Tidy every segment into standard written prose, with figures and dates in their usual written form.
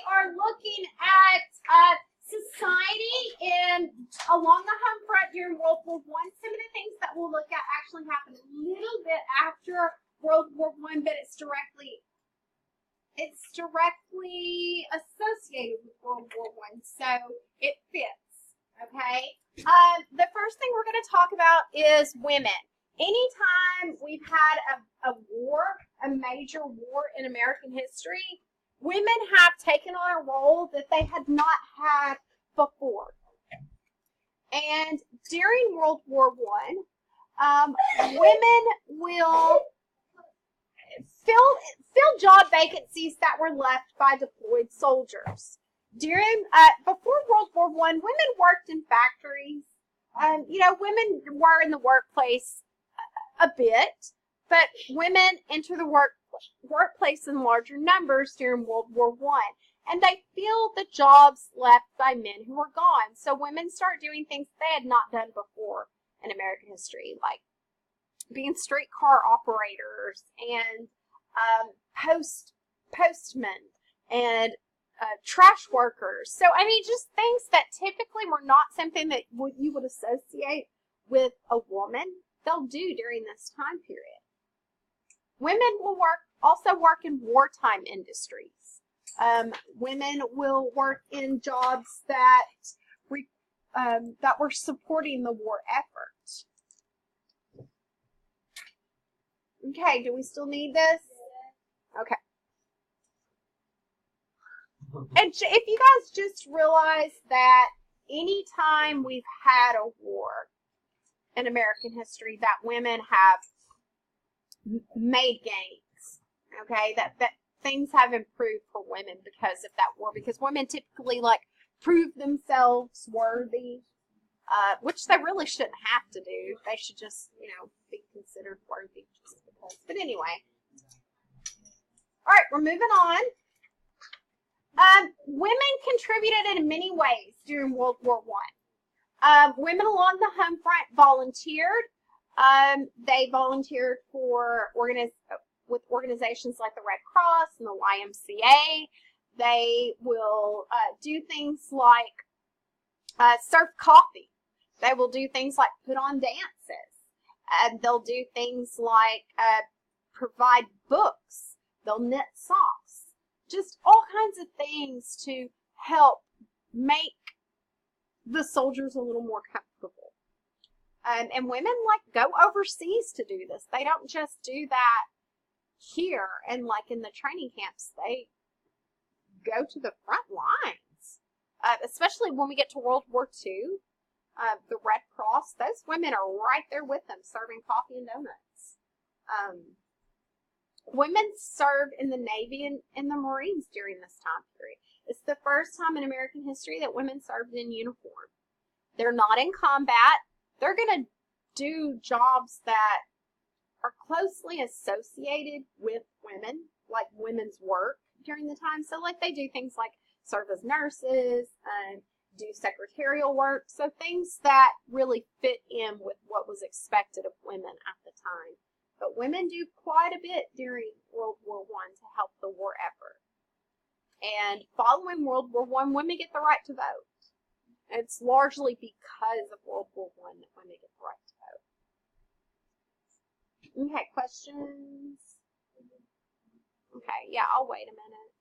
are looking at society and along the home front during World War One. Some of the things that we'll look at actually happened a little bit after World War One, but it's directly associated with World War One, so it fits. Okay. The first thing we're going to talk about is women. Anytime we've had a war, a major war in American history, women have taken on a role that they had not had before. And during World War One, women will fill job vacancies that were left by deployed soldiers. Before World War One, women worked in factories. Women were in the workplace a bit, but women enter the workplace in larger numbers during World War One, and they fill the jobs left by men who were gone. So women start doing things they had not done before in American history, like being streetcar operators and postmen and trash workers. So, just things that typically were not something that you would associate with a woman, they'll do during this time period. Women will also work in wartime industries. Women will work in jobs that were supporting the war effort. Okay, do we still need this? Okay. And if you guys just realize that anytime we've had a war in American history, that women have made gains, okay, that things have improved for women because of that war, because women typically prove themselves worthy, which they really shouldn't have to do. They should just, be considered worthy just because. But anyway. All right, we're moving on. Women contributed in many ways during World War One. Women along the home front volunteered. They volunteered with organizations like the Red Cross and the YMCA. They will do things like serve coffee. They will do things like put on dances. They'll do things like provide books. They'll knit socks. Just all kinds of things to help make the soldiers a little more comfortable. And women go overseas to do this. They don't just do that here and in the training camps. They go to the front lines, especially when we get to World War II. The Red Cross, those women are right there with them serving coffee and donuts. Women served in the Navy and the Marines during this time period. It's the first time in American history that women served in uniform. They're not in combat. They're going to do jobs that are closely associated with women, like women's work during the time. So they do things like serve as nurses, do secretarial work. So things that really fit in with what was expected of women at the time. But women do quite a bit during World War I to help the war effort. And following World War I, women get the right to vote. It's largely because of World War I that women get the right to vote. Okay, questions? Okay, yeah, I'll wait a minute.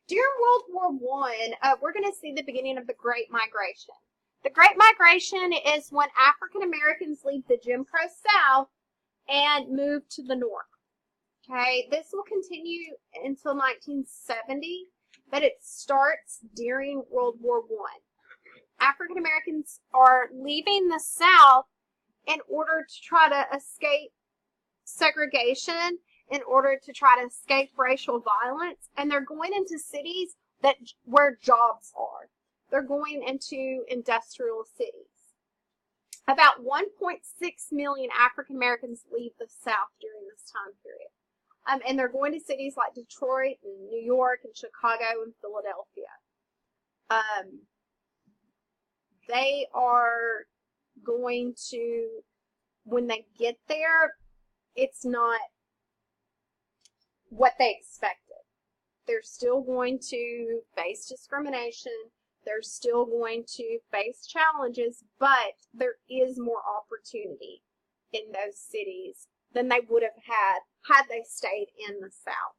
During World War I, we're going to see the beginning of the Great Migration. The Great Migration is when African Americans leave the Jim Crow South and move to the North. Okay, this will continue until 1970, but it starts during World War I. African Americans are leaving the South in order to try to escape segregation, in order to try to escape racial violence, and they're going into cities where jobs are. They're going into industrial cities. About 1.6 million African Americans leave the South during this time period. And they're going to cities like Detroit and New York and Chicago and Philadelphia. They are going to, when they get there, it's not what they expected. They're still going to face discrimination. They're still going to face challenges, but there is more opportunity in those cities than they would have had they stayed in the South.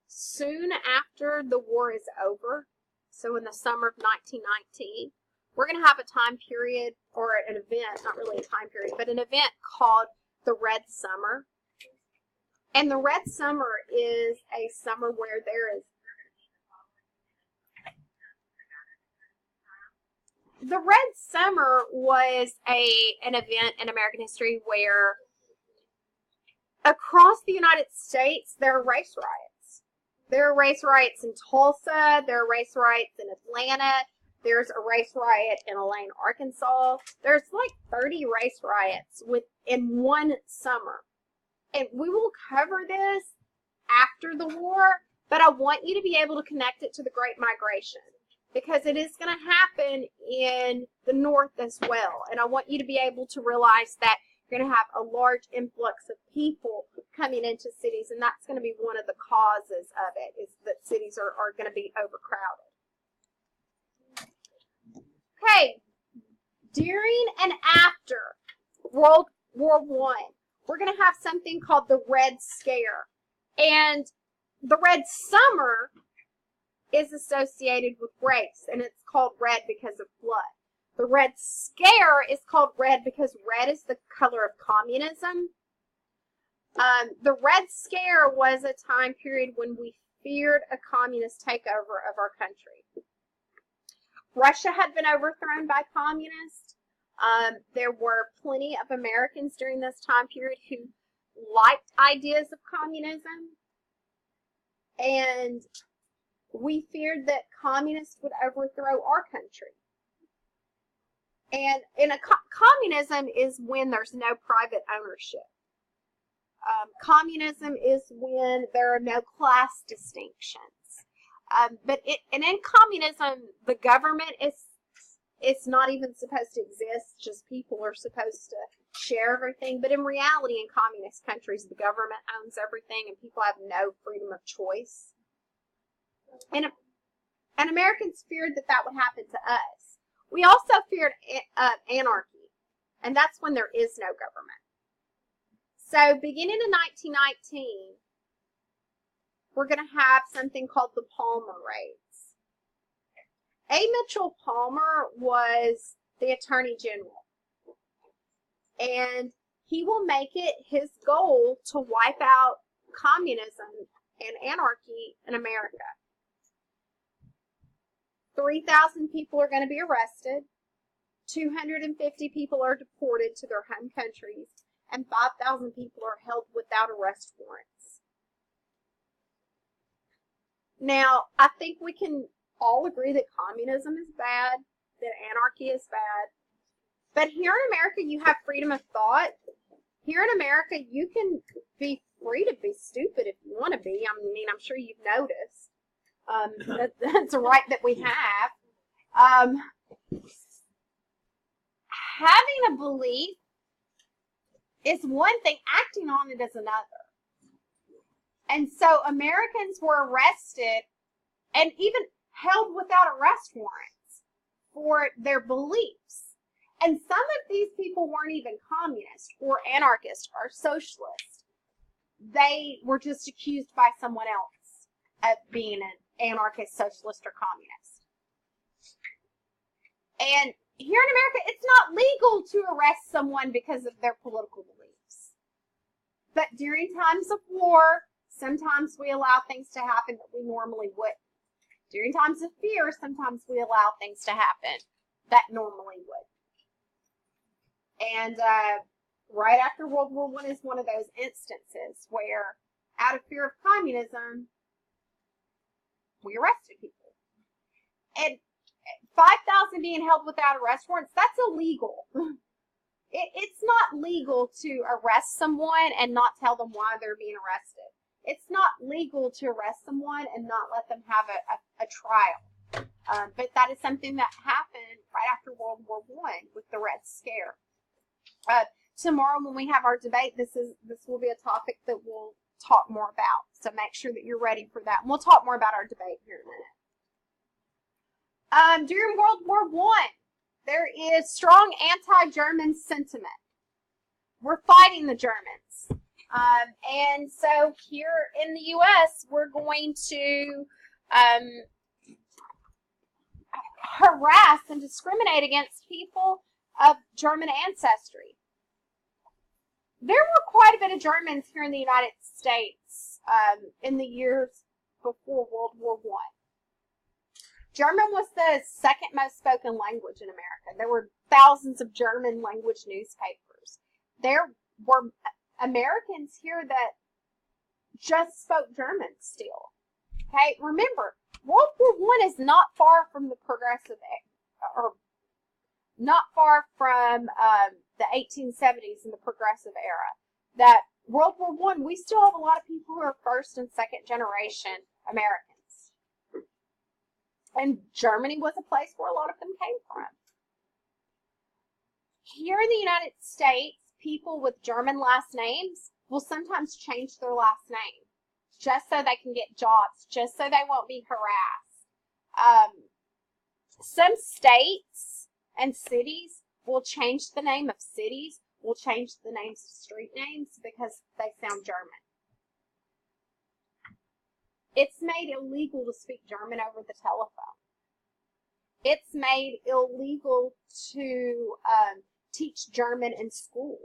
Soon after the war is over, so in the summer of 1919, we're going to have a time period, or an event, not really a time period, but an event called the Red Summer. And the Red Summer is a summer where there is the Red Summer was an event in American history where across the United States there are race riots. There are race riots in Tulsa. There are race riots in Atlanta. There's a race riot in Elaine, Arkansas. There's like 30 race riots in one summer. And we will cover this after the war, but I want you to be able to connect it to the Great Migration, because it is going to happen in the North as well. And I want you to be able to realize that you're going to have a large influx of people coming into cities, and that's going to be one of the causes of it, is that cities are going to be overcrowded. Okay, during and after World War I, we're going to have something called the Red Scare. And the Red Summer is associated with race, and it's called red because of blood. The Red Scare is called red because red is the color of communism. The Red Scare was a time period when we feared a communist takeover of our country. Russia had been overthrown by communists. There were plenty of Americans during this time period who liked ideas of communism, and we feared that communists would overthrow our country. And communism is when there's no private ownership. Communism is when there are no class distinctions. But in communism, the government it's not even supposed to exist. Just people are supposed to share everything. But in reality, in communist countries, the government owns everything, and people have no freedom of choice. And Americans feared that would happen to us. We also feared anarchy, and that's when there is no government. So beginning in 1919, we're going to have something called the Palmer Raids. A. Mitchell Palmer was the Attorney General, and he will make it his goal to wipe out communism and anarchy in America. 3,000 people are going to be arrested, 250 people are deported to their home countries, and 5,000 people are held without arrest warrants. Now, I think we can all agree that communism is bad, that anarchy is bad. But here in America, you have freedom of thought. Here in America, you can be free to be stupid if you want to be. I mean, I'm sure you've noticed. That's a right that we have. Having a belief is one thing, acting on it is another. And so Americans were arrested and even held without arrest warrants for their beliefs. And some of these people weren't even communist or anarchist or socialist. They were just accused by someone else of being an anarchist, socialist, or communist. And here in America, it's not legal to arrest someone because of their political beliefs. But during times of war, sometimes we allow things to happen that we normally wouldn't. During times of fear, sometimes we allow things to happen that normally would. And right after World War I is one of those instances where, out of fear of communism, we arrested people. And 5,000 being held without arrest warrants, that's illegal. It's not legal to arrest someone and not tell them why they're being arrested. It's not legal to arrest someone and not let them have a trial. But that is something that happened right after World War I with the Red Scare. tomorrow when we have our debate, this will be a topic that we'll talk more about. So make sure that you're ready for that. And we'll talk more about our debate here in a minute. During World War I, there is strong anti-German sentiment. We're fighting the Germans. And so here in the U.S., we're going to harass and discriminate against people of German ancestry. There were quite a bit of Germans here in the United States in the years before World War I. German was the second most spoken language in America. There were thousands of German language newspapers. There were Americans here that just spoke German still. Okay, remember, World War I is not far from the progressive, or not far from the 1870s and the progressive era. That World War I, we still have a lot of people who are first and second generation Americans. And Germany was a place where a lot of them came from. Here in the United States, people with German last names will sometimes change their last name just so they can get jobs, just so they won't be harassed. Some states and cities will change the name of cities, will change the names of street names because they sound German. It's made illegal to speak German over the telephone. It's made illegal to teach German in school.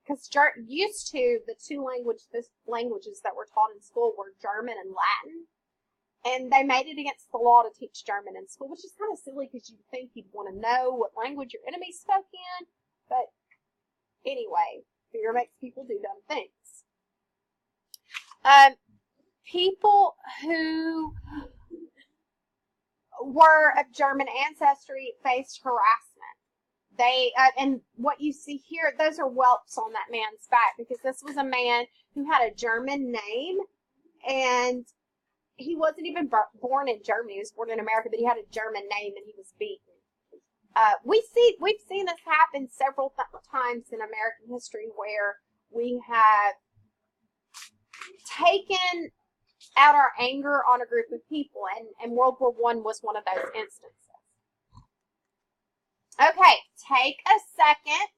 Because used to, the two languages that were taught in school were German and Latin. And they made it against the law to teach German in school, which is kind of silly because you'd think you'd want to know what language your enemy spoke in. But anyway, fear makes people do dumb things. People who were of German ancestry faced harassment. They and what you see here, those are whelps on that man's back because this was a man who had a German name, and he wasn't even born in Germany. He was born in America, but he had a German name and he was beaten. We've seen this happen several times in American history where we have taken out our anger on a group of people, and World War I was one of those instances. Okay, take a second